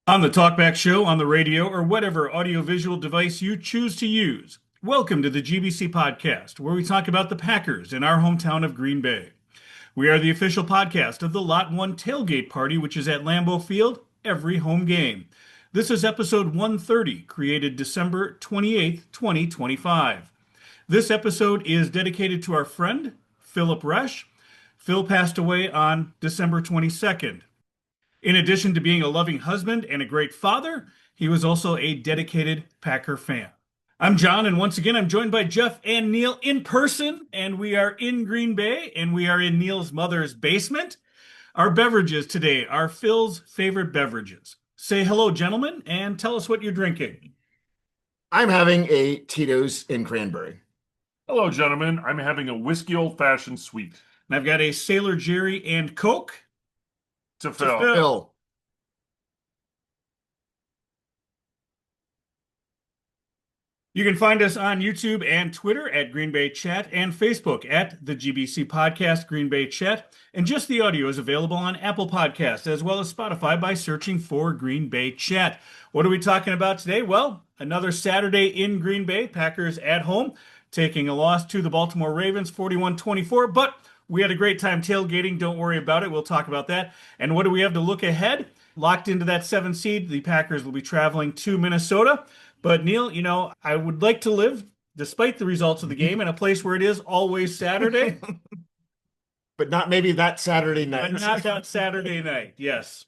On the Talkback Show, on the radio, or whatever audiovisual device you choose to use. Welcome to the GBC podcast, where we talk about the Packers in our hometown of Green Bay. We are the official podcast of the Lot 1 tailgate party, which is at Lambeau Field every home game. This is episode 130, created December 28th, 2025. This episode is dedicated to our friend, Phil Resch. Phil passed away on December 22nd. In addition to being a loving husband and a great father, he was also a dedicated Packer fan. I'm John, and once again, I'm joined by Jeff and Neil in person, and we are in Green Bay, and we are in Neil's mother's basement. Our beverages today are Phil's favorite beverages. Say hello, gentlemen, and tell us what you're drinking. I'm having a Tito's and cranberry. Hello, gentlemen. I'm having a whiskey old-fashioned sweet. And I've got a Sailor Jerry and Coke. To Phil. Phil. You can find us on YouTube and Twitter at Green Bay Chat and Facebook at the GBC Podcast Green Bay Chat. And just the audio is available on Apple Podcasts as well as Spotify by searching for Green Bay Chat. What are we talking about today? Well, another Saturday in Green Bay. Packers at home, taking a loss to the Baltimore Ravens 41-24, but we had a great time tailgating. Don't worry about it. We'll talk about that. And what do we have to look ahead? Locked into that 7th seed, the Packers will be traveling to Minnesota. But Neil, I would like to live, despite the results of the game, in a place where it is always Saturday. But not maybe that Saturday night. But not that Saturday night, yes.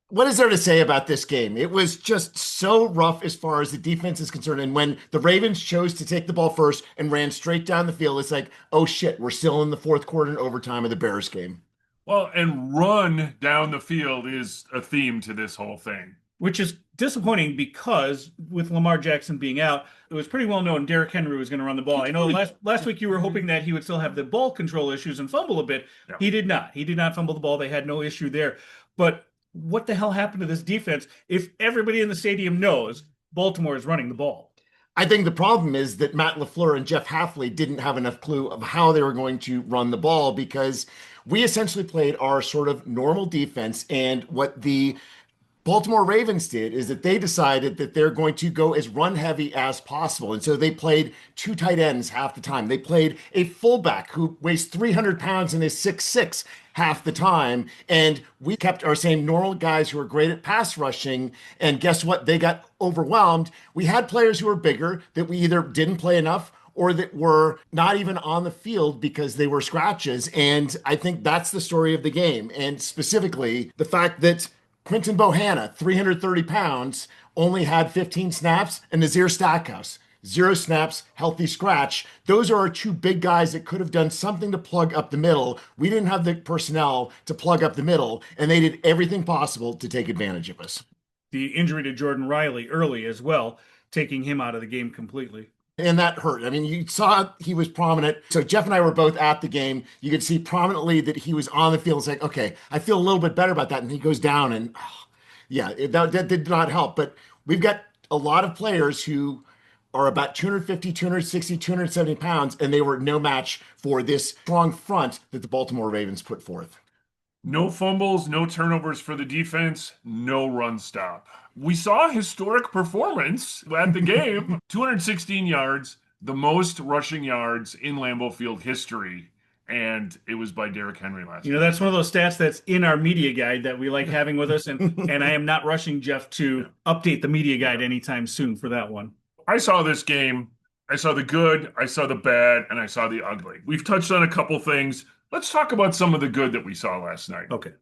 What is there to say about this game? It was just so rough as far as the defense is concerned. And when the Ravens chose to take the ball first and ran straight down the field, it's like, oh shit, we're still in the fourth quarter and overtime of the Bears game. Well, and run down the field is a theme to this whole thing. Which is disappointing because with Lamar Jackson being out, it was pretty well known Derrick Henry was going to run the ball. I know last week you were hoping that he would still have the ball control issues and fumble a bit. Yeah. He did not. He did not fumble the ball. They had no issue there. But what the hell happened to this defense if everybody in the stadium knows Baltimore is running the ball? I think the problem is that Matt LaFleur and Jeff Hafley didn't have enough clue of how they were going to run the ball because we essentially played our sort of normal defense. And what the Baltimore Ravens did is that they decided that they're going to go as run heavy as possible. And so they played two tight ends half the time. They played a fullback who weighs 300 pounds and is 6'6" half the time. And we kept our same normal guys who are great at pass rushing. And guess what? They got overwhelmed. We had players who were bigger that we either didn't play enough or that were not even on the field because they were scratches. And I think that's the story of the game. And specifically the fact that Quinton Bohanna, 330 pounds, only had 15 snaps, and Nazir Stackhouse, 0 snaps, healthy scratch. Those are our two big guys that could have done something to plug up the middle. We didn't have the personnel to plug up the middle, and they did everything possible to take advantage of us. The injury to Jordan Riley early as well, taking him out of the game completely. And that hurt. I mean, you saw he was prominent. So Jeff and I were both at the game. You could see prominently that he was on the field. It's like, okay, I feel a little bit better about that. And he goes down and that did not help. But we've got a lot of players who are about 250, 260, 270 pounds, and they were no match for this strong front that the Baltimore Ravens put forth. No fumbles, no turnovers for the defense, no run stop. We saw a historic performance at the game. 216 yards, the most rushing yards in Lambeau Field history. And it was by Derrick Henry last night. That's one of those stats that's in our media guide that we like having with us. And I am not rushing Jeff to update the media guide anytime soon for that one. I saw this game. I saw the good, I saw the bad, and I saw the ugly. We've touched on a couple things. Let's talk about some of the good that we saw last night. Okay.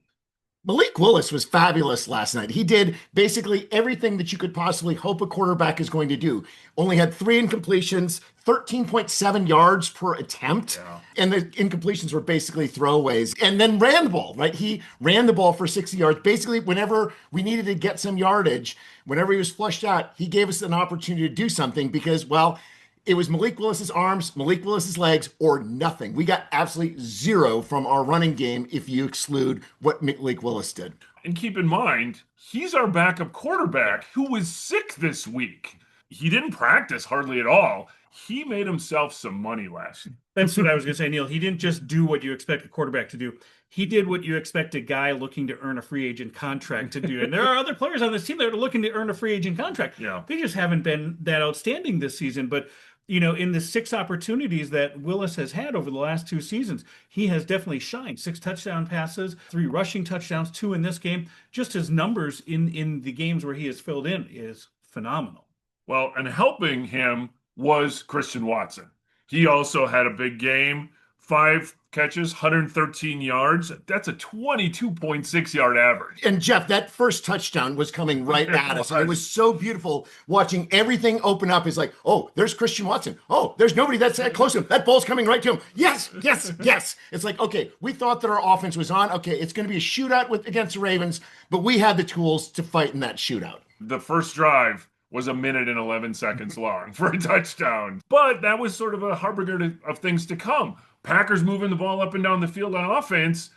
Malik Willis was fabulous last night. He did basically everything that you could possibly hope a quarterback is going to do. Only had 3 incompletions, 13.7 yards per attempt. Yeah. And the incompletions were basically throwaways. And then ran the ball, right? He ran the ball for 60 yards. Basically, whenever we needed to get some yardage, whenever he was flushed out, he gave us an opportunity to do something because, well, it was Malik Willis's arms, Malik Willis's legs, or nothing. We got absolutely 0 from our running game if you exclude what Malik Willis did. And keep in mind, he's our backup quarterback who was sick this week. He didn't practice hardly at all. He made himself some money last year. That's what I was going to say, Neil. He didn't just do what you expect a quarterback to do. he did what you expect a guy looking to earn a free agent contract to do. And there are other players on this team that are looking to earn a free agent contract. Yeah. They just haven't been that outstanding this season. But, in the 6 opportunities that Willis has had over the last 2 seasons, he has definitely shined. 6 touchdown passes, 3 rushing touchdowns, 2 in this game. Just his numbers in the games where he has filled in is phenomenal. Well, and helping him was Christian Watson. He also had a big game. 5 catches, 113 yards. That's a 22.6-yard average. And Jeff, that first touchdown was coming right at us. And it was so beautiful watching everything open up. It's like, oh, there's Christian Watson. Oh, there's nobody that's that close to him. That ball's coming right to him. Yes, yes, yes. It's like, okay, we thought that our offense was on. Okay, it's going to be a shootout against the Ravens, but we had the tools to fight in that shootout. The first drive was 1 minute and 11 seconds long for a touchdown. But that was sort of a harbinger of things to come. Packers moving the ball up and down the field on offense,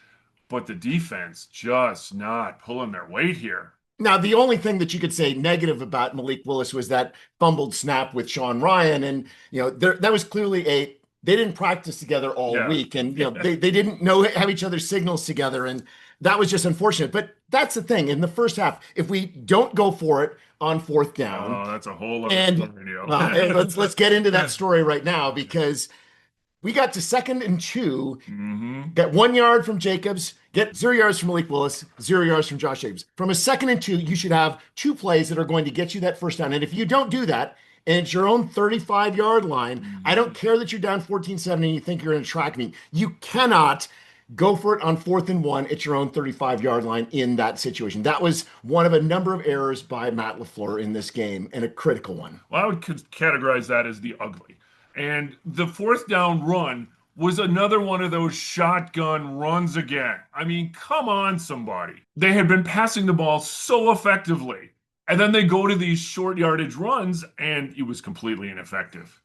but the defense just not pulling their weight here. Now, the only thing that you could say negative about Malik Willis was that fumbled snap with Sean Ryan. And, that was clearly they didn't practice together all week. And, they didn't have each other's signals together. And that was just unfortunate. But that's the thing. In the first half, if we don't go for it on 4th down. Oh, that's a whole other story. Let's get into that story right now, because we got to 2nd and 2, got 1 yard from Jacobs, get 0 yards from Malik Willis, 0 yards from Josh Jacobs. From a 2nd and 2, you should have 2 plays that are going to get you that first down. And if you don't do that, and it's your own 35-yard line, I don't care that you're down 14-7 and you think you're going to track me. You cannot go for it on 4th and 1 at your own 35-yard line in that situation. That was one of a number of errors by Matt LaFleur in this game, and a critical one. Well, I would categorize that as the ugly. And the 4th down run was another one of those shotgun runs again. I mean, come on, somebody. They had been passing the ball so effectively. And then they go to these short yardage runs, and it was completely ineffective.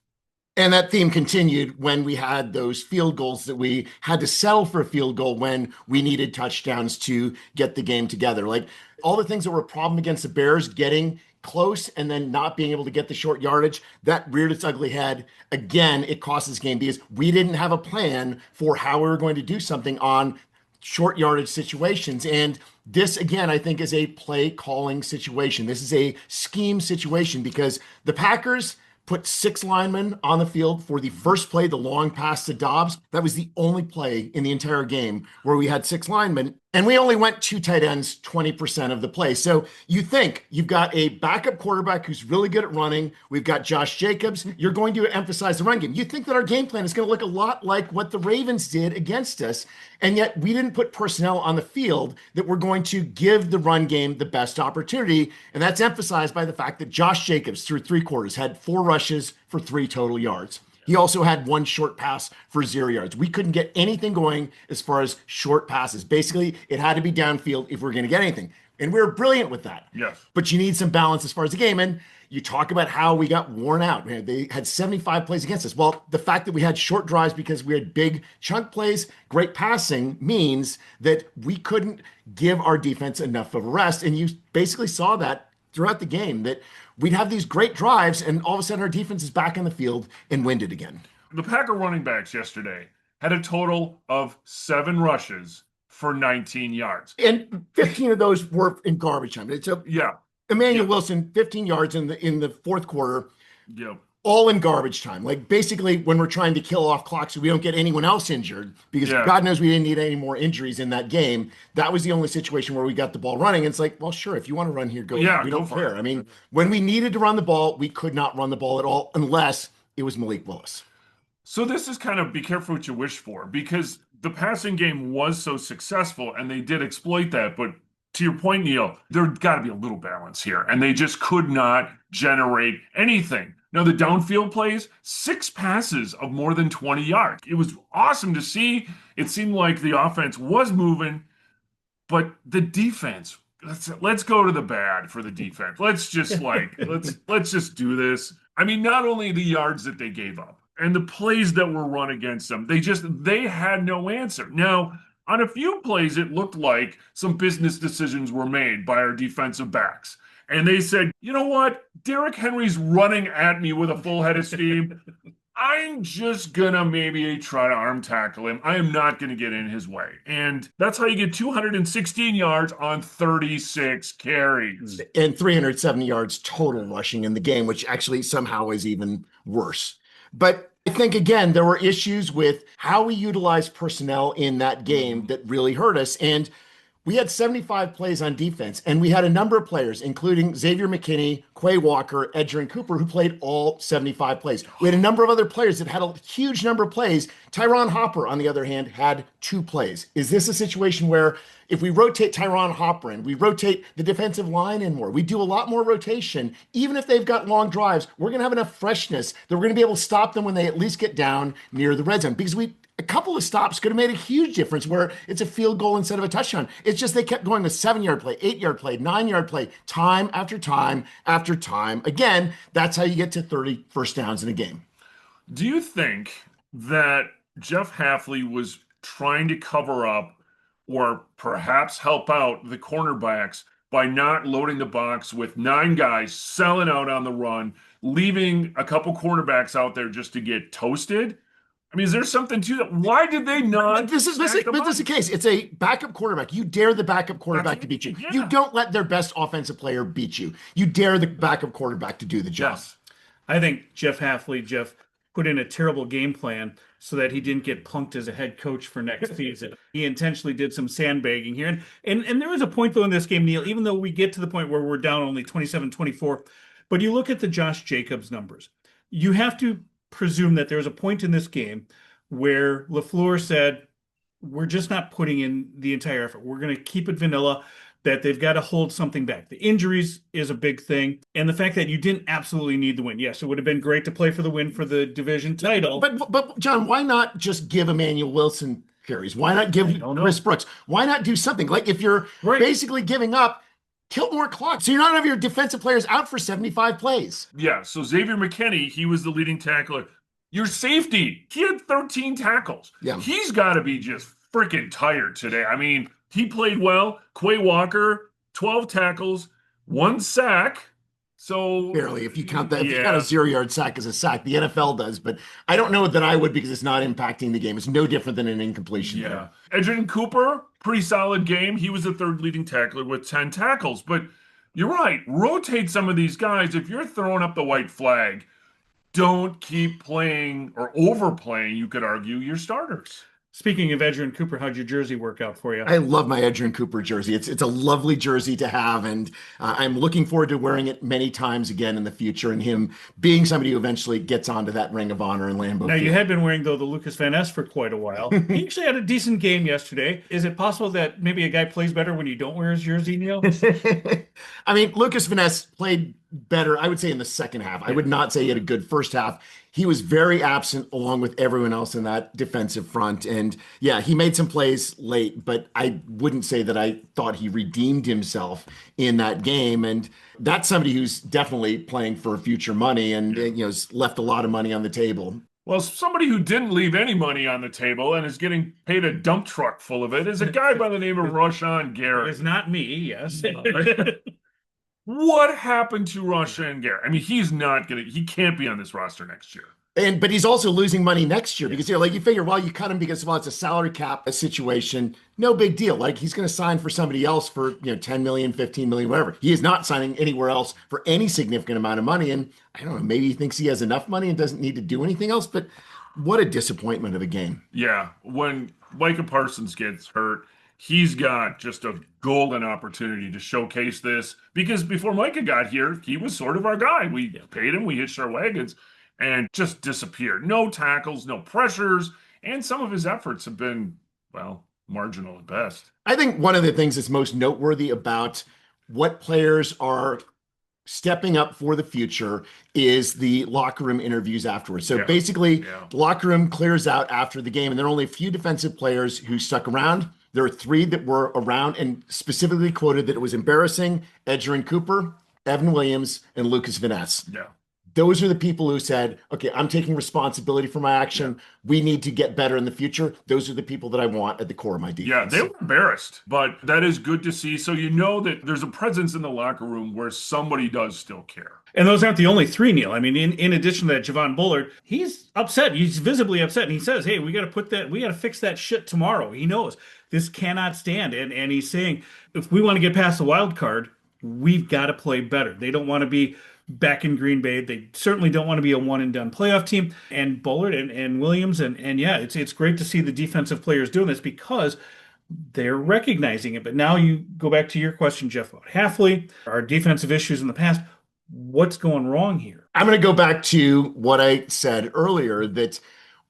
And that theme continued when we had those field goals that we had to settle for a field goal when we needed touchdowns to get the game together. Like all the things that were a problem against the Bears, getting close and then not being able to get the short yardage, that reared its ugly head. Again, it cost this game because we didn't have a plan for how we were going to do something on short yardage situations. And this, again, I think is a play calling situation. This is a scheme situation because the Packers put 6 linemen on the field for the first play, the long pass to Dobbs. That was the only play in the entire game where we had 6 linemen, and we only went 2 tight ends 20% of the play. So you think you've got a backup quarterback who's really good at running. We've got Josh Jacobs. You're going to emphasize the run game. You think that our game plan is going to look a lot like what the Ravens did against us, and yet we didn't put personnel on the field that were going to give the run game the best opportunity. And that's emphasized by the fact that Josh Jacobs, through 3 quarters, had 4 rushes for 3 total yards. He also had 1 short pass for 0 yards. We couldn't get anything going as far as short passes. Basically, it had to be downfield if we were going to get anything. And we were brilliant with that. Yes. But you need some balance as far as the game. And you talk about how we got worn out. Man, they had 75 plays against us. Well, the fact that we had short drives because we had big chunk plays, great passing, means that we couldn't give our defense enough of a rest. And you basically saw that throughout the game, that we'd have these great drives, and all of a sudden our defense is back on the field and winded again. The Packer running backs yesterday had a total of 7 rushes for 19 yards. And 15 of those were in garbage time. Emmanuel Wilson, 15 yards in the fourth quarter, all in garbage time. Like basically when we're trying to kill off clock so we don't get anyone else injured, because God knows we didn't need any more injuries in that game. That was the only situation where we got the ball running. And it's like, well, sure, if you want to run here, go. We don't care. I mean, when we needed to run the ball, we could not run the ball at all unless it was Malik Willis. So this is kind of be careful what you wish for, because the passing game was so successful and they did exploit that. But to your point, Neil, there's got to be a little balance here. And they just could not generate anything. Now, the downfield plays, 6 passes of more than 20 yards. It was awesome to see. It seemed like the offense was moving, but the defense, let's go to the bad for the defense. Let's just let's just do this. I mean, not only the yards that they gave up and the plays that were run against them, they had no answer. Now, on a few plays, it looked like some business decisions were made by our defensive backs. And they said, you know what? Derrick Henry's running at me with a full head of steam. I'm just gonna maybe try to arm tackle him. I am not gonna get in his way. And that's how you get 216 yards on 36 carries. And 370 yards total rushing in the game, which actually somehow is even worse. But I think, again, there were issues with how we utilized personnel in that game that really hurt us. And we had 75 plays on defense, and we had a number of players, including Xavier McKinney, Quay Walker, Edgerrin Cooper, who played all 75 plays. We had a number of other players that had a huge number of plays. Tyron Hopper, on the other hand, had 2 plays. Is this a situation where if we rotate Tyron Hopper in, we rotate the defensive line in more, we do a lot more rotation, even if they've got long drives, we're going to have enough freshness that we're going to be able to stop them when they at least get down near the red zone? Because a couple of stops could have made a huge difference where it's a field goal instead of a touchdown. It's just they kept going with 7-yard play, 8-yard play, 9-yard play, time after time after time. Again, that's how you get to 30 first downs in a game. Do you think that Jeff Hafley was trying to cover up or perhaps help out the cornerbacks by not loading the box with 9 guys selling out on the run, leaving a couple cornerbacks out there just to get toasted? I mean, is there something to that? Why did they not? This is the case. It's a backup quarterback. You dare the backup quarterback to beat you. Yeah. You don't let their best offensive player beat you. You dare the backup quarterback to do the job. Yes. I think Jeff put in a terrible game plan so that he didn't get punked as a head coach for next season. He intentionally did some sandbagging here. And there was a point, though, in this game, Neil, even though we get to the point where we're down only 27-24, but you look at the Josh Jacobs numbers. You have to presume that there's a point in this game where LaFleur said, we're just not putting in the entire effort. We're going to keep it vanilla, that they've got to hold something back. The injuries is a big thing. And the fact that you didn't absolutely need the win. Yes, it would have been great to play for the win for the division title. But John, why not just give Emmanuel Wilson carries? Why not give Chris Brooks? Why not do something? Like if you're basically giving up, kill more clock. So you're not having your defensive players out for 75 plays. Yeah, so Xavier McKinney, he was the leading tackler. Your safety, he had 13 tackles. Yeah. He's got to be just freaking tired today. I mean, he played well. Quay Walker, 12 tackles, 1 sack. So barely, if you count that, if you count a 0-yard sack as a sack, the NFL does, but I don't know that I would because it's not impacting the game. It's no different than an incompletion. Yeah. Edgerrin Cooper, pretty solid game. He was the 3rd leading tackler with 10 tackles. But you're right. Rotate some of these guys. If you're throwing up the white flag, don't keep playing or overplaying, you could argue, your starters. Speaking of Edgerrin Cooper, how'd your jersey work out for you? I love my Edgerrin Cooper jersey. It's a lovely jersey to have, and I'm looking forward to wearing it many times again in the future, and him being somebody who eventually gets onto that Ring of Honor in Lambeau Field. Now, you had been wearing, though, the Lucas Van Ness for quite a while. He actually had a decent game yesterday. Is it possible that maybe a guy plays better when you don't wear his jersey, Neil? I mean, Lucas Van Ness played better, I would say, in the second half. I would not say he had a good first half. He was very absent along with everyone else in that defensive front. And yeah, he made some plays late, but I wouldn't say that I thought he redeemed himself in that game. And that's somebody who's definitely playing for future money and has left a lot of money on the table. Well, somebody who didn't leave any money on the table and is getting paid a dump truck full of it is a guy by the name of Rashawn Gary. It's not me, yes. What happened to Rashawn Gary? I mean, he can't be on this roster next year. But he's also losing money next year because you figure, well, you cut him because it's a salary cap situation. No big deal. Like he's going to sign for somebody else for 10 million, 15 million, whatever. He is not signing anywhere else for any significant amount of money. And I don't know, maybe he thinks he has enough money and doesn't need to do anything else. But what a disappointment of a game. Yeah, when Micah Parsons gets hurt, he's got just a golden opportunity to showcase this because before Micah got here, he was sort of our guy. We paid him, we hitched our wagons, and just disappeared. No tackles, no pressures, and some of his efforts have been, well, marginal at best. I think one of the things that's most noteworthy about what players are stepping up for the future is the locker room interviews afterwards. So basically, the locker room clears out after the game, and there are only a few defensive players who stuck around. There are 3 that were around and specifically quoted that it was embarrassing: Edgerrin Cooper, Evan Williams, and Lucas Van Ness. Yeah. those are the people who said, okay, I'm taking responsibility for my action. We need to get better in the future. Those are the people that I want at the core of my Yeah, defense. they were embarrassed, but that is good to see. So you know that there's a presence in the locker room where somebody does still care. And those aren't the only three, Neil. I mean, in addition to that, Javon Bullard, he's upset. He's visibly upset. And he says, hey, we got to fix that shit tomorrow. He knows this cannot stand. And he's saying, if we want to get past the wild card, we've got to play better. They don't want to be back in Green Bay. They certainly don't want to be a one and done playoff team. And Bullard and Williams and yeah, it's great to see the defensive players doing this because they're recognizing it. But now you go back to your question, Jeff, about Halfley, our defensive issues in the past. What's going wrong here? I'm going to go back to what I said earlier that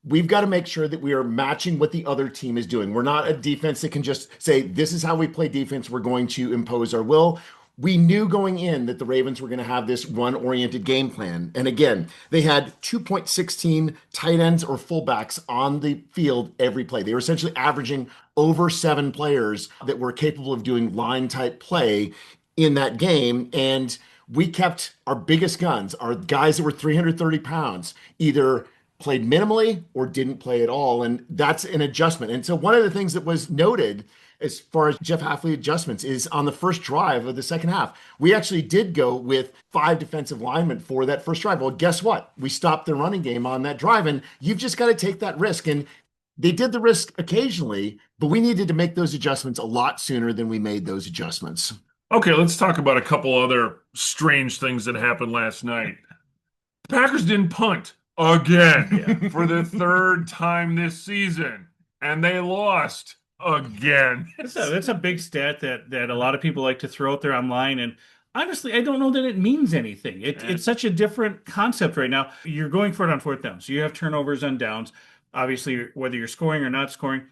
we've got to make sure that we are matching what the other team is doing. We're not a defense that can just say, this is how we play defense. We're going to impose our will. We knew going in that the Ravens were going to have this run-oriented game plan. And again, they had 2.16 tight ends or fullbacks on the field every play. They were essentially averaging over 7 players that were capable of doing line-type play in that game. And we kept our biggest guns, our guys that were 330 pounds, either played minimally or didn't play at all. And that's an adjustment. And so one of the things that was noted as far as Jeff Halfley adjustments is on the first drive of the second half. We actually did go with 5 defensive linemen for that first drive. Well, guess what? We stopped the running game on that drive, and you've just got to take that risk. And they did the risk occasionally, but we needed to make those adjustments a lot sooner than we made those adjustments. Okay, let's talk about a couple other strange things that happened last night. The Packers didn't punt again for the 3rd time this season, and they lost again. That's a big stat that a lot of people like to throw out there online. And honestly, I don't know that it means anything. It's such a different concept right now. You're going for it on 4th down. So you have turnovers on downs. Obviously, whether you're scoring or not scoring.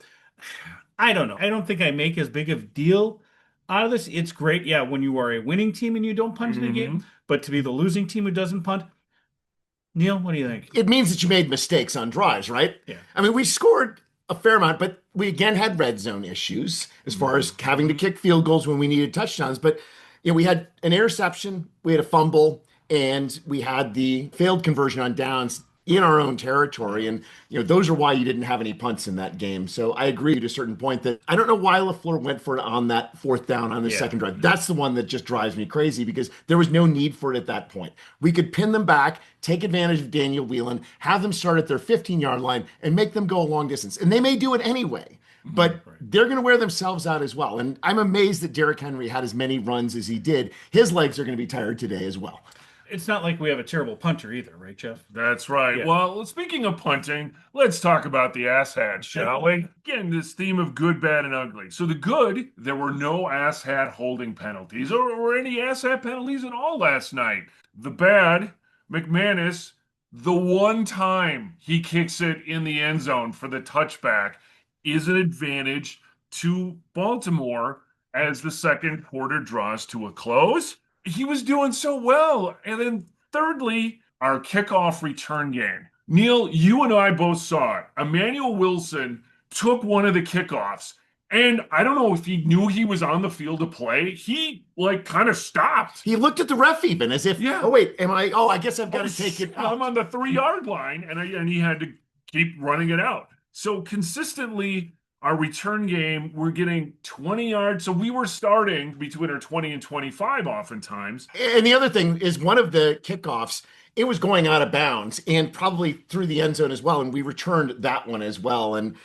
I don't know. I don't think I make as big of a deal out of this. It's great, yeah, when you are a winning team and you don't punt in a game, but to be the losing team who doesn't punt, Neil, what do you think? It means that you made mistakes on drives, right? Yeah. I mean, we scored a fair amount, but we again had red zone issues as far as having to kick field goals when we needed touchdowns. But we had an interception, we had a fumble, and we had the failed conversion on downs in our own territory. And, those are why you didn't have any punts in that game. So I agree to a certain point that I don't know why LaFleur went for it on that 4th down on the second drive. That's the one that just drives me crazy because there was no need for it at that point. We could pin them back, take advantage of Daniel Whelan, have them start at their 15-yard line and make them go a long distance. And they may do it anyway, but they're going to wear themselves out as well. And I'm amazed that Derrick Henry had as many runs as he did. His legs are going to be tired today as well. It's not like we have a terrible punter either, right, Jeff? That's right. Yeah. Well, speaking of punting, let's talk about the asshat, shall we? Again, this theme of good, bad, and ugly. So the good, there were no asshat holding penalties or any asshat penalties at all last night. The bad, McManus, the one time he kicks it in the end zone for the touchback is an advantage to Baltimore as the second quarter draws to a close. He was doing so well. And then thirdly, our kickoff return game. Neil, you and I both saw it. Emmanuel Wilson took one of the kickoffs, and I don't know if he knew he was on the field to play. He kind of stopped. He looked at the ref even as if, oh wait, I guess I've got to take it out. I'm on the 3-yard line, and he had to keep running it out. So consistently, our return game, we're getting 20 yards. So we were starting between our 20 and 25 oftentimes. And the other thing is one of the kickoffs, it was going out of bounds and probably through the end zone as well. And we returned that one as well. And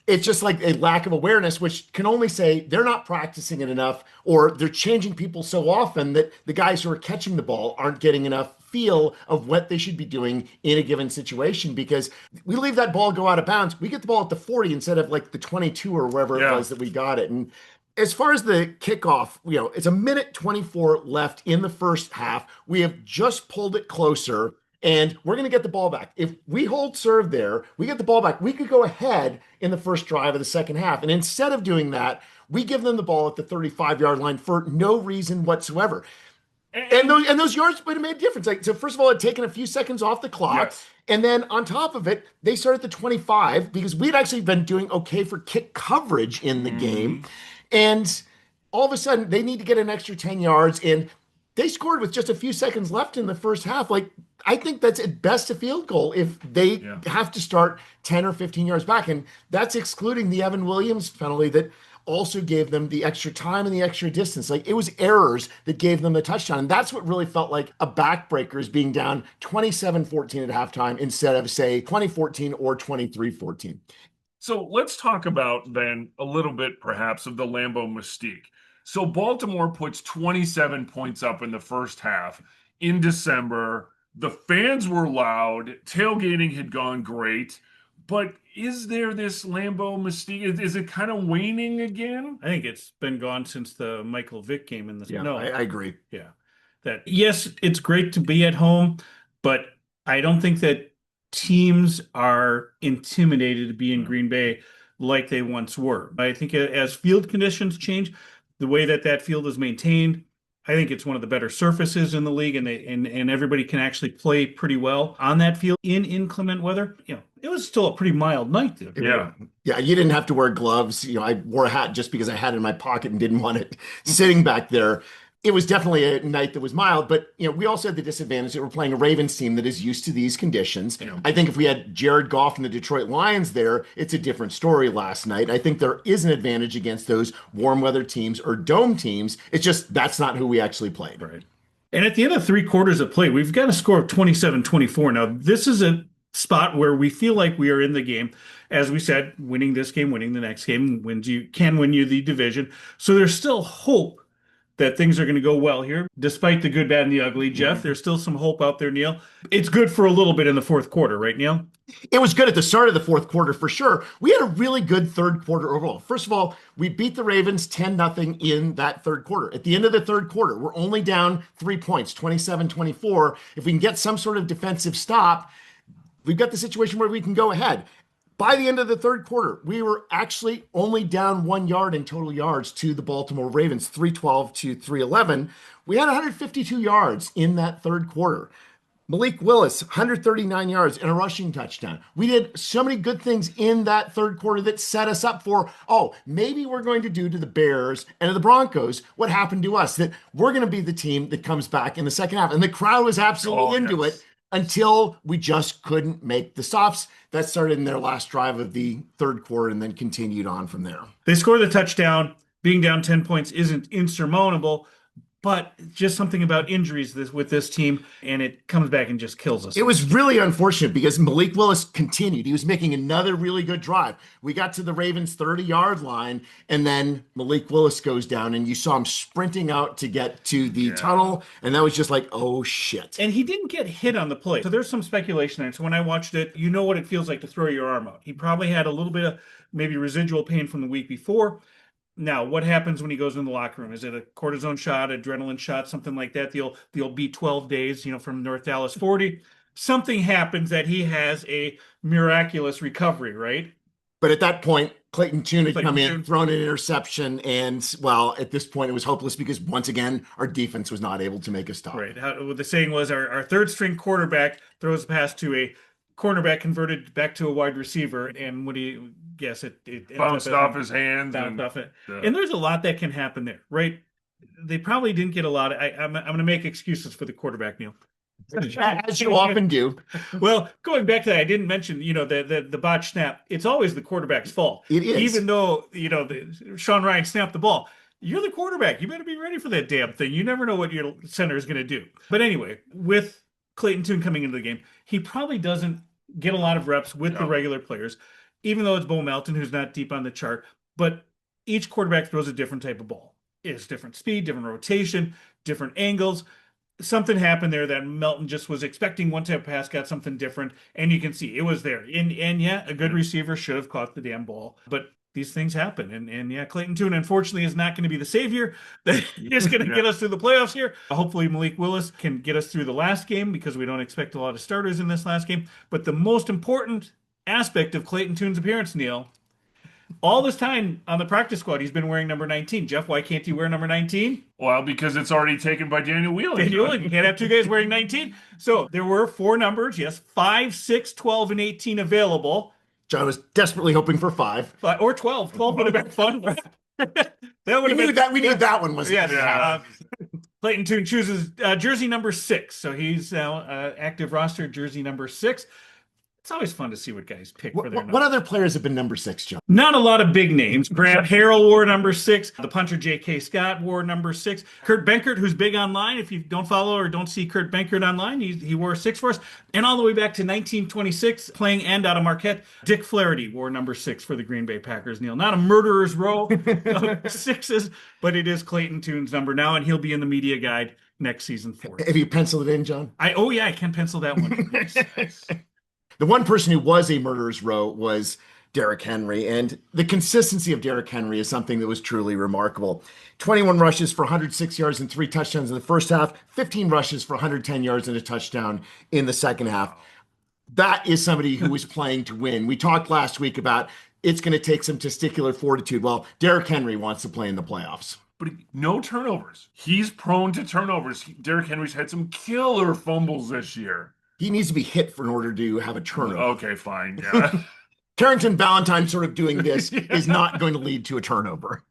it's just like a lack of awareness, which can only say they're not practicing it enough or they're changing people so often that the guys who are catching the ball aren't getting enough feel of what they should be doing in a given situation because we leave that ball go out of bounds. We get the ball at the 40 instead of like the 22 or wherever it was that we got it. And as far as the kickoff, it's a minute 24 left in the first half. We have just pulled it closer and we're going to get the ball back. If we hold serve there, we get the ball back. We could go ahead in the first drive of the second half. And instead of doing that, we give them the ball at the 35-yard line for no reason whatsoever. And those yards would have made a difference. So first of all, it had taken a few seconds off the clock. Yes. And then on top of it, they started at the 25 because we'd actually been doing okay for kick coverage in the game. And all of a sudden, they need to get an extra 10 yards. And they scored with just a few seconds left in the first half. Like, I think that's at best a field goal if they Yeah. have to start 10 or 15 yards back. And that's excluding the Evan Williams penalty that also gave them the extra time and the extra distance. Like it was errors that gave them the touchdown. And that's what really felt like a backbreaker, is being down 27-14 at halftime instead of, say, 20-14 or 23-14. So let's talk about then a little bit perhaps of the Lambeau mystique. So Baltimore puts 27 points up in the first half in December. The fans were loud. Tailgating had gone great. But is there this Lambeau mystique? Is it kind of waning again? I think it's been gone since the Michael Vick game in the Yeah, no. I agree. Yeah. That yes, it's great to be at home, but I don't think that teams are intimidated to be in Green Bay like they once were. I think as field conditions change, the way that that field is maintained, I think it's one of the better surfaces in the league, and everybody can actually play pretty well on that field in inclement weather. You know, it was still a pretty mild night there. Yeah. Yeah, you didn't have to wear gloves. You know, I wore a hat just because I had it in my pocket and didn't want it sitting back there. It was definitely a night that was mild, but you know, we also had the disadvantage that we're playing a Ravens team that is used to these conditions. Yeah. I think if we had Jared Goff and the Detroit Lions there, it's a different story last night. I think there is an advantage against those warm weather teams or dome teams. It's just that's not who we actually played. Right. And at the end of 3 quarters of play, we've got a score of 27-24. Now, this is a spot where we feel like we are in the game. As we said, winning this game, winning the next game can win you the division. So there's still hope that things are going to go well here, despite the good, bad, and the ugly. Jeff, there's still some hope out there, Neil. It's good for a little bit in the fourth quarter, right, Neil? It was good at the start of the fourth quarter for sure. We had a really good third quarter overall. First of all, we beat the Ravens 10-0 in that third quarter. At the end of the third quarter, we're only down 3 points, 27-24. If we can get some sort of defensive stop, we've got the situation where we can go ahead. By the end of the third quarter, we were actually only down 1 yard in total yards to the Baltimore Ravens, 312 to 311. We had 152 yards in that third quarter. Malik Willis, 139 yards and a rushing touchdown. We did so many good things in that third quarter that set us up for, maybe we're going to do to the Bears and to the Broncos what happened to us, that we're going to be the team that comes back in the second half. And the crowd was absolutely into it until we just couldn't make the stops. That started in their last drive of the third quarter and then continued on from there. They score the touchdown. Being down 10 points isn't insurmountable, but just something about injuries with this team, and it comes back and just kills us. It was really unfortunate because Malik Willis continued. He was making another really good drive. We got to the Ravens 30-yard line, and then Malik Willis goes down, and you saw him sprinting out to get to the tunnel, and that was just like, oh, shit. And he didn't get hit on the play. So there's some speculation there. So when I watched it, you know what it feels like to throw your arm out. He probably had a little bit of maybe residual pain from the week before. Now, what happens when he goes in the locker room? Is it a cortisone shot, adrenaline shot, something like that? They'll be 12 days, from North Dallas 40. Something happens that he has a miraculous recovery, right? But at that point, Clayton Tune had come in, thrown an interception, and, well, at this point, it was hopeless because, once again, our defense was not able to make a stop. Right. What the saying was, our third-string quarterback throws a pass to a cornerback converted back to a wide receiver, and what do you guess? It bounced off his hands. And there's a lot that can happen there, right? They probably didn't get a lot. I'm going to make excuses for the quarterback, Neil. As you often do. Well, going back to that, I didn't mention, the botch snap. It's always the quarterback's fault. It is. Even though, Sean Ryan snapped the ball. You're the quarterback. You better be ready for that damn thing. You never know what your center is going to do. But anyway, with Clayton Tune coming into the game, he probably doesn't get a lot of reps with the regular players, even though it's Bo Melton, who's not deep on the chart. But each quarterback throws a different type of ball. It's different speed, different rotation, different angles. Something happened there that Melton just was expecting one type of pass, got something different, and you can see it was there. And a good receiver should have caught the damn ball. But these things happen. And Clayton Tune, unfortunately, is not going to be the savior that is going to get us through the playoffs here. Hopefully, Malik Willis can get us through the last game because we don't expect a lot of starters in this last game. But the most important aspect of Clayton Tune's appearance, Neil, all this time on the practice squad, he's been wearing number 19. Jeff, why can't he wear number 19? Well, because it's already taken by Daniel Wheeling. You can't have two guys wearing 19. So there were 4 numbers, 5, 6, 12, and 18 available. John was desperately hoping for 5. Or 12. 12 would have been fun. That would have We knew that one was Clayton Tune chooses jersey number 6. So he's now active roster jersey number 6. It's always fun to see what guys pick for their What other players have been number 6, John? Not a lot of big names. Grant Harrell wore number 6. The punter J.K. Scott wore number 6. Kurt Benkert, who's big online. If you don't follow or don't see Kurt Benkert online, he wore 6 for us. And all the way back to 1926, playing end out of Marquette, Dick Flaherty wore number 6 for the Green Bay Packers, Neil. Not a murderer's row of sixes, but it is Clayton Tune's number now, and he'll be in the media guide next season for us. Have you penciled it in, John? I can pencil that one. Nice. The one person who was a murderer's row was Derrick Henry, and the consistency of Derrick Henry is something that was truly remarkable. 21 rushes for 106 yards and 3 touchdowns in the first half, 15 rushes for 110 yards and a touchdown in the second half. That is somebody who was playing to win. We talked last week about it's going to take some testicular fortitude. Well, Derrick Henry wants to play in the playoffs. But no turnovers. He's prone to turnovers. Derrick Henry's had some killer fumbles this year. He needs to be hit in order to have a turnover. Okay, fine. Yeah. Carrington Valentine sort of doing this is not going to lead to a turnover.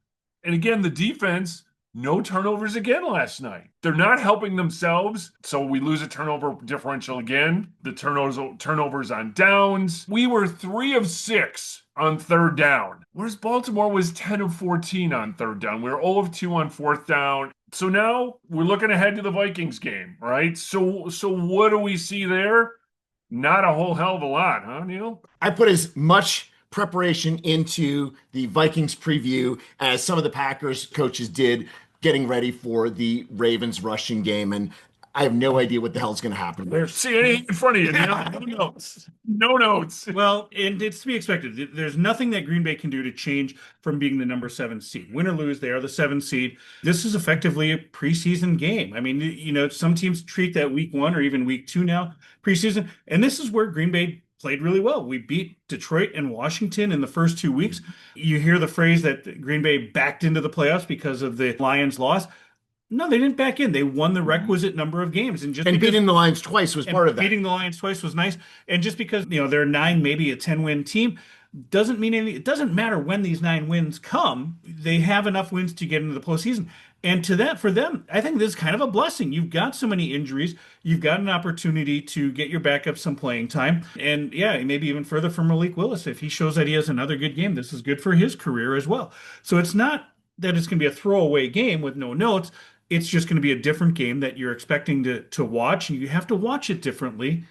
And again, the defense, no turnovers again last night. They're not helping themselves. So we lose a turnover differential again. The turnovers on downs. We were 3 of 6 on third down, whereas Baltimore was 10 of 14 on third down. We were 0 of 2 on fourth down. So now we're looking ahead to the Vikings game, right? So what do we see there? Not a whole hell of a lot, huh, Neil? I put as much preparation into the Vikings preview as some of the Packers coaches did getting ready for the Ravens rushing game. And I have no idea what the hell's going to happen. There's C in front of you, Neil. No notes. No notes. Well, and it's to be expected. There's nothing that Green Bay can do to change from being the number 7 seed. Win or lose, they are the 7th seed. This is effectively a preseason game. I mean, you know, some teams treat that week 1 or even week 2 now preseason. And this is where Green Bay played really well. We beat Detroit and Washington in the first 2 weeks. You hear the phrase that Green Bay backed into the playoffs because of the Lions' loss. No, they didn't back in. They won the requisite number of games, and beating the Lions twice was part of that. Beating the Lions twice was nice, and just because they're 9, maybe a 10-win team, doesn't mean anything. It doesn't matter when these 9 wins come. They have enough wins to get into the postseason, and to that for them, I think this is kind of a blessing. You've got so many injuries. You've got an opportunity to get your backup some playing time, and yeah, maybe even further from Malik Willis. If he shows that he has another good game, this is good for his career as well. So it's not that it's going to be a throwaway game with no notes. It's just going to be a different game that you're expecting to watch, and you have to watch it differently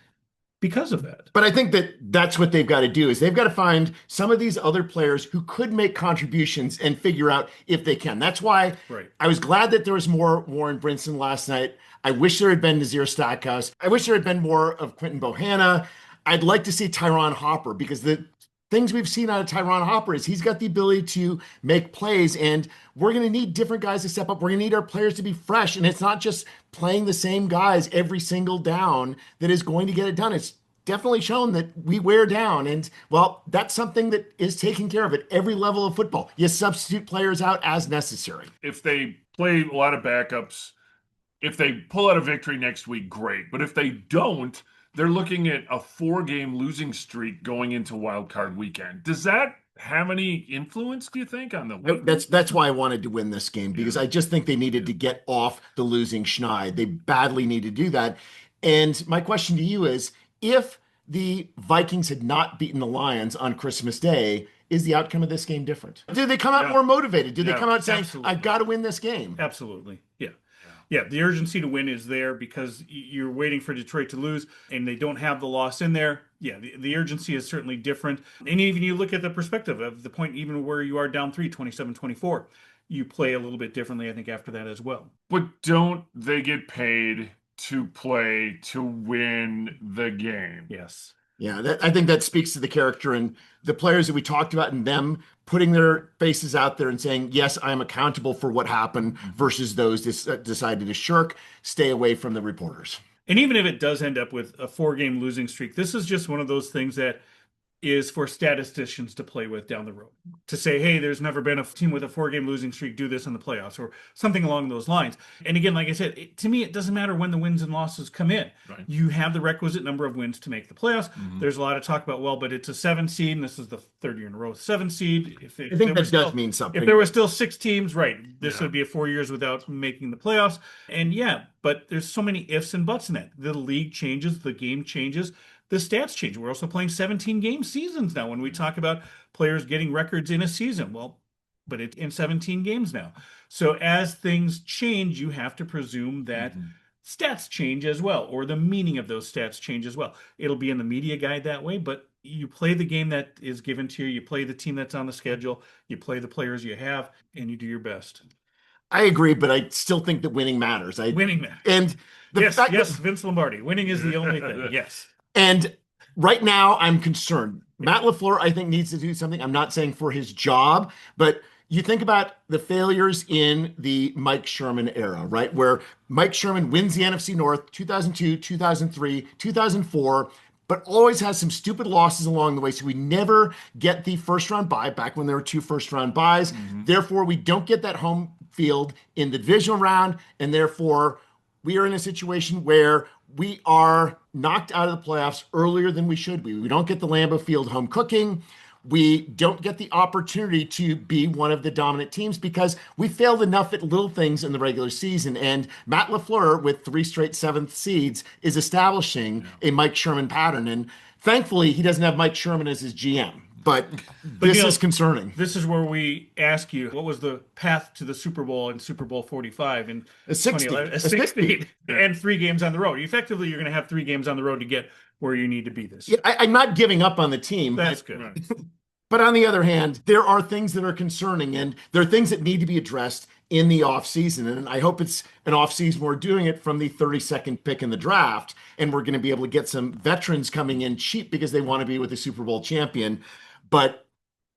because of that. But I think that's what they've got to do is they've got to find some of these other players who could make contributions and figure out if they can. That's why I was glad that there was more Warren Brinson last night. I wish there had been Nazir Stackhouse. I wish there had been more of Quinton Bohanna. I'd like to see Tyron Hopper, because the things we've seen out of Tyron Hopper is he's got the ability to make plays, and we're going to need different guys to step up. We're going to need our players to be fresh, and it's not just playing the same guys every single down that is going to get it done. It's definitely shown that we wear down, and well, that's something that is taken care of at every level of football. You substitute players out as necessary. If they play a lot of backups, if they pull out a victory next week, great. But if they don't, they're looking at a 4-game losing streak going into Wild Card weekend. Does that have any influence, do you think, on the? That's why I wanted to win this game, because I just think they needed to get off the losing schneid. They badly need to do that. And my question to you is, if the Vikings had not beaten the Lions on Christmas Day, is the outcome of this game different? Do they come out more motivated? Do they come out saying, I've got to win this game? Absolutely. Yeah, the urgency to win is there because you're waiting for Detroit to lose, and they don't have the loss in there. Yeah, the urgency is certainly different. And even you look at the perspective of the point, even where you are down 3, 27-24, you play a little bit differently, I think, after that as well. But don't they get paid to play to win the game? Yes. Yeah, I think that speaks to the character and the players that we talked about, and them putting their faces out there and saying, yes, I am accountable for what happened, versus those decided to shirk, stay away from the reporters. And even if it does end up with a 4-game losing streak, this is just one of those things that is for statisticians to play with down the road. To say, hey, there's never been a team with a 4-game losing streak do this in the playoffs or something along those lines. And again, like I said, to me, it doesn't matter when the wins and losses come in. Right. You have the requisite number of wins to make the playoffs. Mhm. There's a lot of talk about, well, but it's a 7 seed, and this is the third year in a row 7 seed. I think that does mean something. If there were still 6 teams, right, this Yeah. would be a 4 years without making the playoffs. And yeah, but there's so many ifs and buts in that. The league changes, the game changes, the stats change. We're also playing 17-game seasons now when we talk about players getting records in a season. Well, but it's in 17 games now. So as things change, you have to presume that stats change as well, or the meaning of those stats change as well. It'll be in the media guide that way, but you play the game that is given to you. You play the team that's on the schedule. You play the players you have, and you do your best. I agree, but I still think that winning matters. Winning matters. And yes, Vince Lombardi. Winning is the only thing. Yes. And right now, I'm concerned. Matt LaFleur, I think, needs to do something. I'm not saying for his job, but you think about the failures in the Mike Sherman era, right? Where Mike Sherman wins the NFC North 2002, 2003, 2004, but always has some stupid losses along the way. So we never get the first round bye back when there were 2 first round byes. Therefore, we don't get that home field in the divisional round. And therefore, we are in a situation where we are knocked out of the playoffs earlier than we should be. We don't get the Lambeau Field home cooking. We don't get the opportunity to be one of the dominant teams because we failed enough at little things in the regular season. And Matt LaFleur, with 3 straight 7th seeds, is establishing a Mike Sherman pattern. And thankfully, he doesn't have Mike Sherman as his GM. But this is concerning. This is where we ask you, what was the path to the Super Bowl in Super Bowl 45 in a 60, 16 and 3 games on the road. Effectively, you're going to have 3 games on the road to get where you need to be this year. I'm not giving up on the team. That's good. Right. But on the other hand, there are things that are concerning, and there are things that need to be addressed in the offseason. And I hope it's an offseason we're doing it from the 32nd pick in the draft, and we're going to be able to get some veterans coming in cheap because they want to be with the Super Bowl champion. But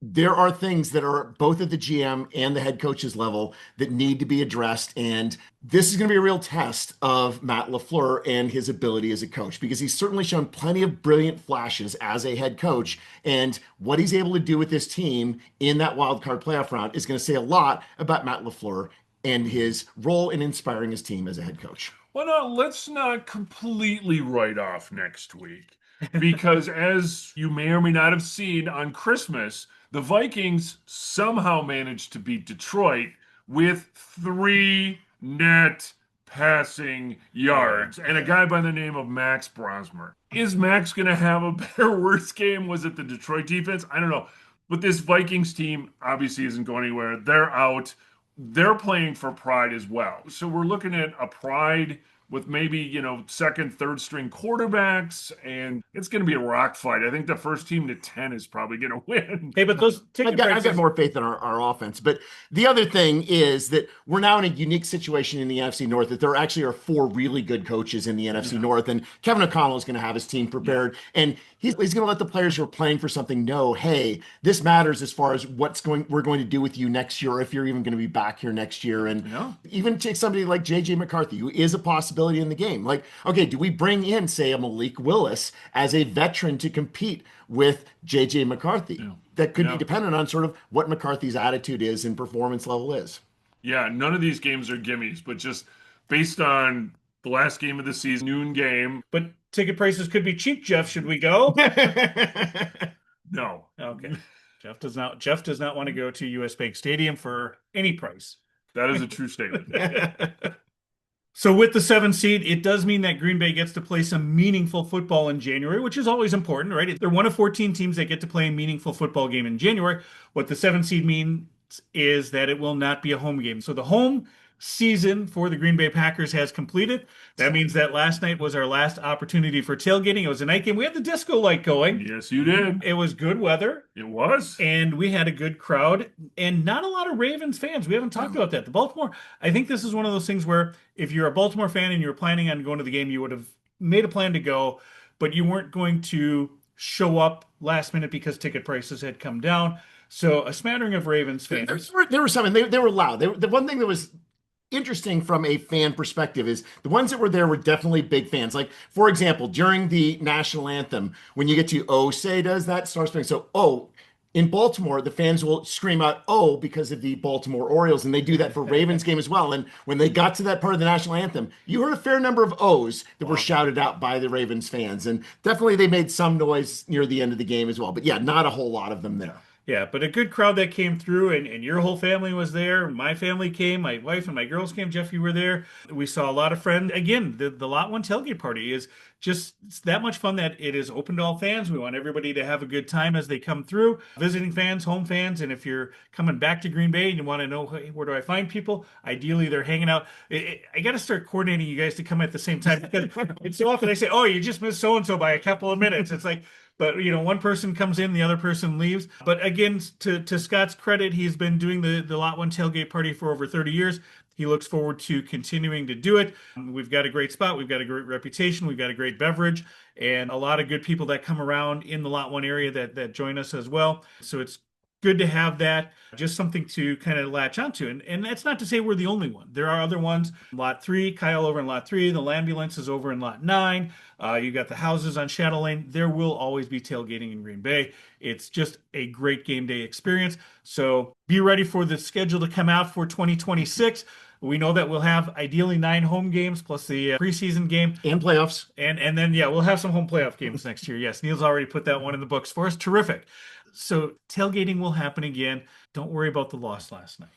there are things that are both at the GM and the head coach's level that need to be addressed. And this is going to be a real test of Matt LaFleur and his ability as a coach, because he's certainly shown plenty of brilliant flashes as a head coach. And what he's able to do with this team in that wild card playoff round is going to say a lot about Matt LaFleur and his role in inspiring his team as a head coach. Well, no, let's not completely write off next week, because as you may or may not have seen on Christmas, the Vikings somehow managed to beat Detroit with 3 net passing yards and a guy by the name of Max Brosmer. Is Max going to have a better, worse game? Was it the Detroit defense? I don't know. But this Vikings team obviously isn't going anywhere. They're out. They're playing for pride as well. So we're looking at a pride with maybe, second, third string quarterbacks, and it's going to be a rock fight. I think the first team to 10 is probably going to win. Hey, but those I've got more faith in our offense. But the other thing is that we're now in a unique situation in the NFC North, that there actually are 4 really good coaches in the NFC North, and Kevin O'Connell is going to have his team prepared, and he's going to let the players who are playing for something know, hey, this matters as far as we're going to do with you next year, if you're even going to be back here next year. And even take somebody like JJ McCarthy, who is a possibility in the game. Like, okay, do we bring in, say, a Malik Willis as a veteran to compete with JJ McCarthy? That could be dependent on sort of what McCarthy's attitude is and performance level is. Yeah, none of these games are gimmies, but just based on the last game of the season, noon game. But ticket prices could be cheap, Jeff. Should we go? No. Okay. Jeff does not want to go to US Bank Stadium for any price. That is a true statement. So with the 7 seed, it does mean that Green Bay gets to play some meaningful football in January, which is always important, right? They're one of 14 teams that get to play a meaningful football game in January. What the 7 seed means is that it will not be a home game. So the home season for the Green Bay Packers has completed. That means that last night was our last opportunity for tailgating. It was a night game. We had the disco light going. Yes, you did. It was good weather. It was. And we had a good crowd and not a lot of Ravens fans. We haven't talked about that. The Baltimore, I think this is one of those things where if you're a Baltimore fan and you were planning on going to the game, you would have made a plan to go, but you weren't going to show up last minute because ticket prices had come down. So a smattering of Ravens fans. There were some, and they were loud. The one thing that was interesting from a fan perspective is the ones that were there were definitely big fans. Like, for example, during the national anthem, when you get to "Oh, say does that Star Spangled," so "Oh," in Baltimore, the fans will scream out "Oh" because of the Baltimore Orioles, and they do that for Ravens game as well. And when they got to that part of the national anthem, you heard a fair number of O's that were shouted out by the Ravens fans, and definitely they made some noise near the end of the game as well. But yeah, not a whole lot of them there. Yeah, but a good crowd that came through, and your whole family was there. My family came, my wife and my girls came. Jeff, you were there. We saw a lot of friends. Again, the Lot 1 tailgate party is just it's that much fun that it is open to all fans. We want everybody to have a good time as they come through, visiting fans, home fans. And if you're coming back to Green Bay and you want to know, hey, where do I find people? Ideally, they're hanging out. I got to start coordinating you guys to come at the same time because it's so often I say, oh, you just missed so-and-so by a couple of minutes. It's like, but one person comes in, the other person leaves. But again, to Scott's credit, he's been doing the Lot 1 tailgate party for over 30 years. He looks forward to continuing to do it. We've got a great spot. We've got a great reputation. We've got a great beverage and a lot of good people that come around in the Lot 1 area that join us as well. So it's good to have that, just something to kind of latch onto. And that's not to say we're the only one. There are other ones. Lot 3, Kyle over in Lot 3, the Lambulance is over in Lot 9. You got the houses on Shadow Lane. There will always be tailgating in Green Bay. It's just a great game day experience. So be ready for the schedule to come out for 2026. We know that we'll have ideally 9 home games plus the preseason game. And playoffs. And then, yeah, we'll have some home playoff games next year. Yes, Neil's already put that one in the books for us. Terrific. So tailgating will happen again. Don't worry about the loss last night.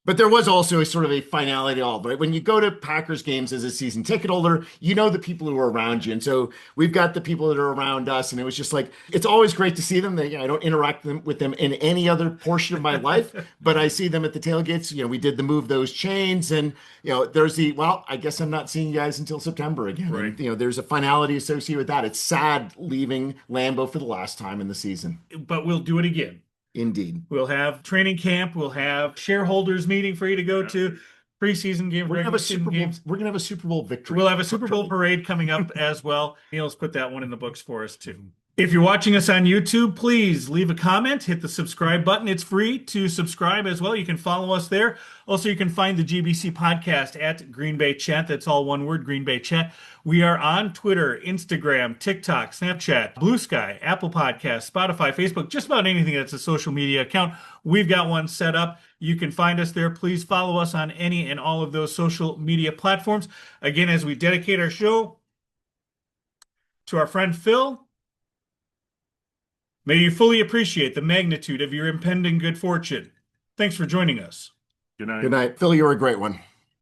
But there was also a sort of a finality to all, right? When you go to Packers games as a season ticket holder, you know the people who are around you. And so we've got the people that are around us. And it was just like, it's always great to see them. I don't interact with them in any other portion of my life, but I see them at the tailgates. We did the move those chains. And, there's I guess I'm not seeing you guys until September again. Right. And, there's a finality associated with that. It's sad leaving Lambeau for the last time in the season. But we'll do it again. Indeed. We'll have training camp. We'll have shareholders meeting for you to go to. Preseason games. We're gonna have a Super Bowl. We're gonna have a Super Bowl victory. We'll have a Super Bowl parade coming up as well. Neil's put that one in the books for us too. If you're watching us on YouTube, please leave a comment, hit the subscribe button. It's free to subscribe as well. You can follow us there. Also, you can find the GBC podcast at Green Bay Chat. That's all one word, Green Bay Chat. We are on Twitter, Instagram, TikTok, Snapchat, Blue Sky, Apple Podcasts, Spotify, Facebook, just about anything that's a social media account. We've got one set up. You can find us there. Please follow us on any and all of those social media platforms. Again, as we dedicate our show to our friend Phil, may you fully appreciate the magnitude of your impending good fortune. Thanks for joining us. Good night. Good night. Phil, you're a great one.